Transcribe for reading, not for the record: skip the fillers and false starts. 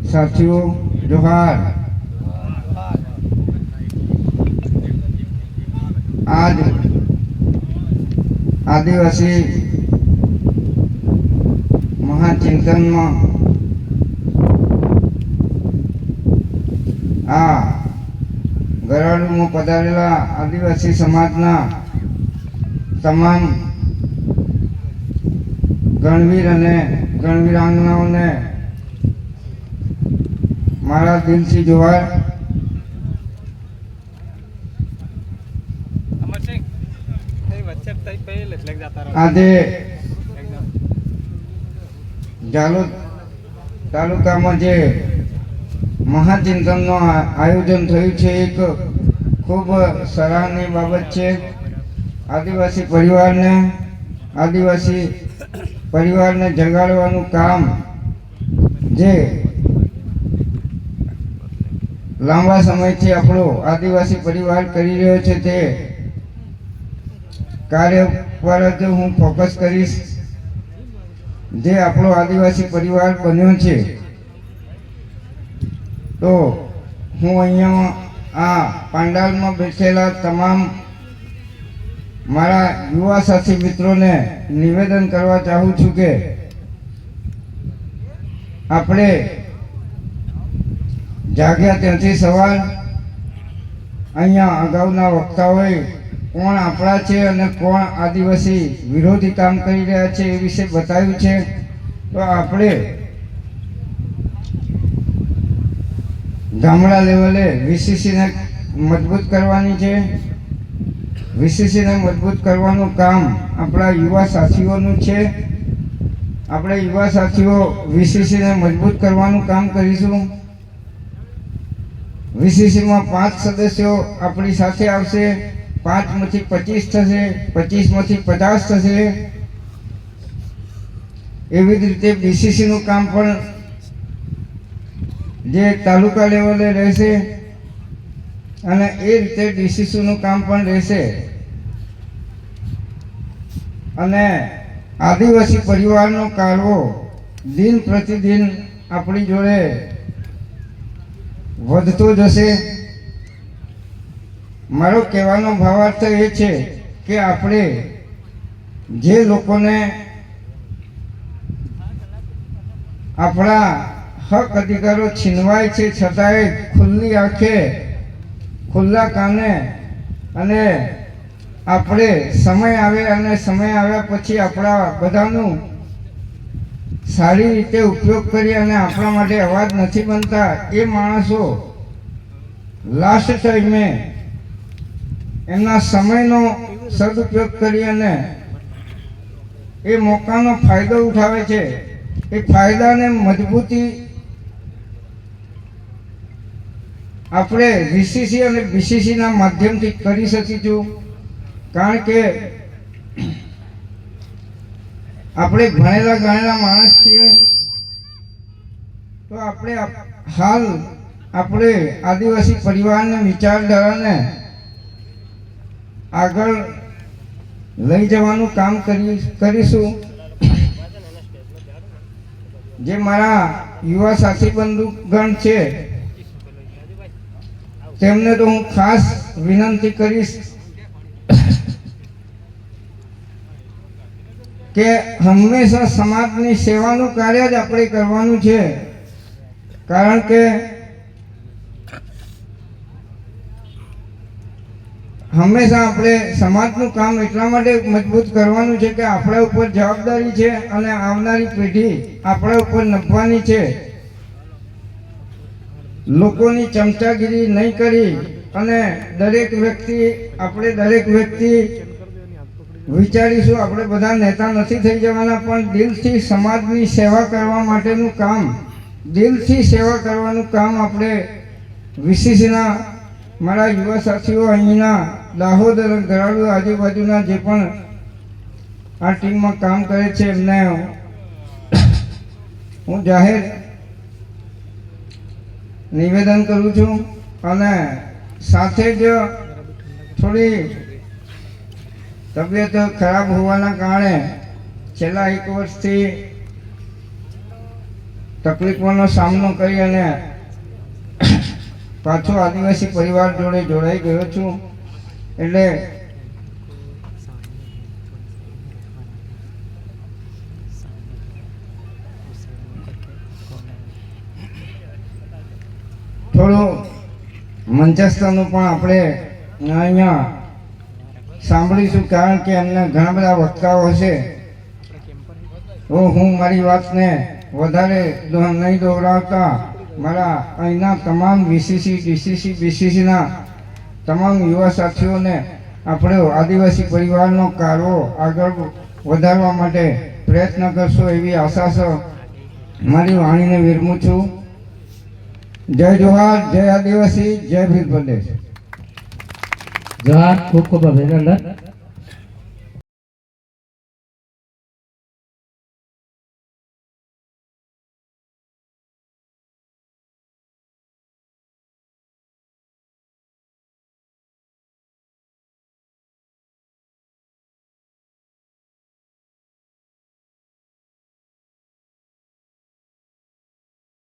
साथियों जोहार। आज आदिवासी महाचिंतन में आ गराडू में पधारेला आदिवासी समाजना तमाम गणवीर अने गणवीरांगनाओं ने मारा दिल से जोहार। आज जालोद तालुका में जे महाचिंतन आयोजन थयुं छे एक खूब सराहनीय बाबत छे। आदिवासी परिवार ने जगाड़वानुं काम जे लांबा समय थी आपणो आदिवासी परिवार करी रह्यो छे ते कार्य पर ज हूँ फोकस करीश। जे आपणो आदिवासी परिवार बन्यो छे तो हूँ अहींया आ पंडाल में बैठेला तमाम मारा युवा साथी मित्रों ने निवेदन करवा चाहूँ छूं के आपणे जाग्या त्यांथी सवाल अहींया अगाउना वक्ताओए कोण आपणा छे अने कोण आदिवासी विरोधी काम करी रह्या छे ए विषे बताव्युं छे। तो आपणे गामडा लेवले वीसीसी ने मजबूत करवानी छे। वीसीसी ने मजबूत करवानुं काम आपणा युवा साथीओनुं छे। आपणे युवा साथीओ वीसीसी ने मजबूत करवानुं काम करीशुं। वीसीसी में 5 सदस्यों अपनी साथे आवशे। 5 मांथी 25 थशे, 25 मांथी 50 थशे। एवी ज रीते बीसीसी नुं काम पण जे तालुका लेवले रहेशे अने ए रीते डीसीसी नुं काम पण रहेशे। अने आदिवासी परिवारनो कारवो दिन प्रतिदिन अपनी जोड़े વધતો જશે। મારો કહેવાનો ભાવાર્થ એ છે કે આપણે જે લોકોને આપણા હક અધિકારો છીનવાય છે છતાંય ખુલ્લી આંખે ખુલ્લા કાને અને આપણે સમય આવે અને સમય આવ્યા પછી આપણા બધાનું सारी रीते उपयोग करी अने आपणा माटे अवाज नहीं बनता ए माणसो लास्ट टाइम में एमना समयनो सदुपयोग करी अने ए मौकानो फायदो उठावे छे। ए फायदाने मजबूती आपणे वीसीसी अने बीसीसी ना माध्यमथी करी शकीशुं। कारण के આપણે ભણેલા ગણેલા માણસ છીએ તો આપણે હાલ આપણે આદિવાસી પરિવારને વિચારધારાને આગળ લઈ જવાનું કામ કરીશું। જે મારા યુવા સાથી બંધુગણ છે તેમને તો હું ખાસ વિનંતી કરીશ કે હંમેશા સમાજની સેવાનું કાર્ય જ આપણે કરવાનું છે। કારણ કે હંમેશા આપણે સમાજનું કામ એટલા માટે મજબૂત કરવાનું છે કે આપણા ઉપર જવાબદારી છે અને આવનારી પેઢી આપણા ઉપર નભવાની છે। લોકોની ચમચાગીરી નહીં કરી અને દરેક વ્યક્તિ विचारीशुं आपणे बधा नेता नहीं थई जवाना पण दिलथी समाजनी सेवा करवा माटेनुं काम दिलथी सेवा करवानुं काम आपणे वीसीसीना मारा युवा साथीओ अहींना दाहोद अने गराडू आजुबाजुना जे पण आ टीममां काम करे छे एमने हूँ जाहेर निवेदन करूँ छूं अने साथे ज थोड़ी तबियत खराब होवाना कारणे छेल्ला 1 वर्षथी તકલીફોનો સામનો કરી અને પાછો આદિવાસી પરિવાર જોડે જોડાઈ ગયો છું. એટલે થોડું મંચસ્થનું પણ આપણે અહીંયા સાંભળીશું, કારણ કે એમને ઘણા બધા વક્તાઓ છે. હું મારી વાતને વધારે નહીં દોહરાવતા મારા અહીંના તમામ વીસીસી, ડીસીસી, બીસીસીના તમામ યુવા સાથીઓને આપણે આદિવાસી પરિવારનો કાર્યો આગળ વધારવા માટે પ્રયત્ન કરશો એવી આશા છે. મારી વાણીને વિરમું છું. જય જોહાર, જય આદિવાસી, જય ભીલ પ્રદેશ. જોહાર, ખૂબ ખૂબ અભિનંદન.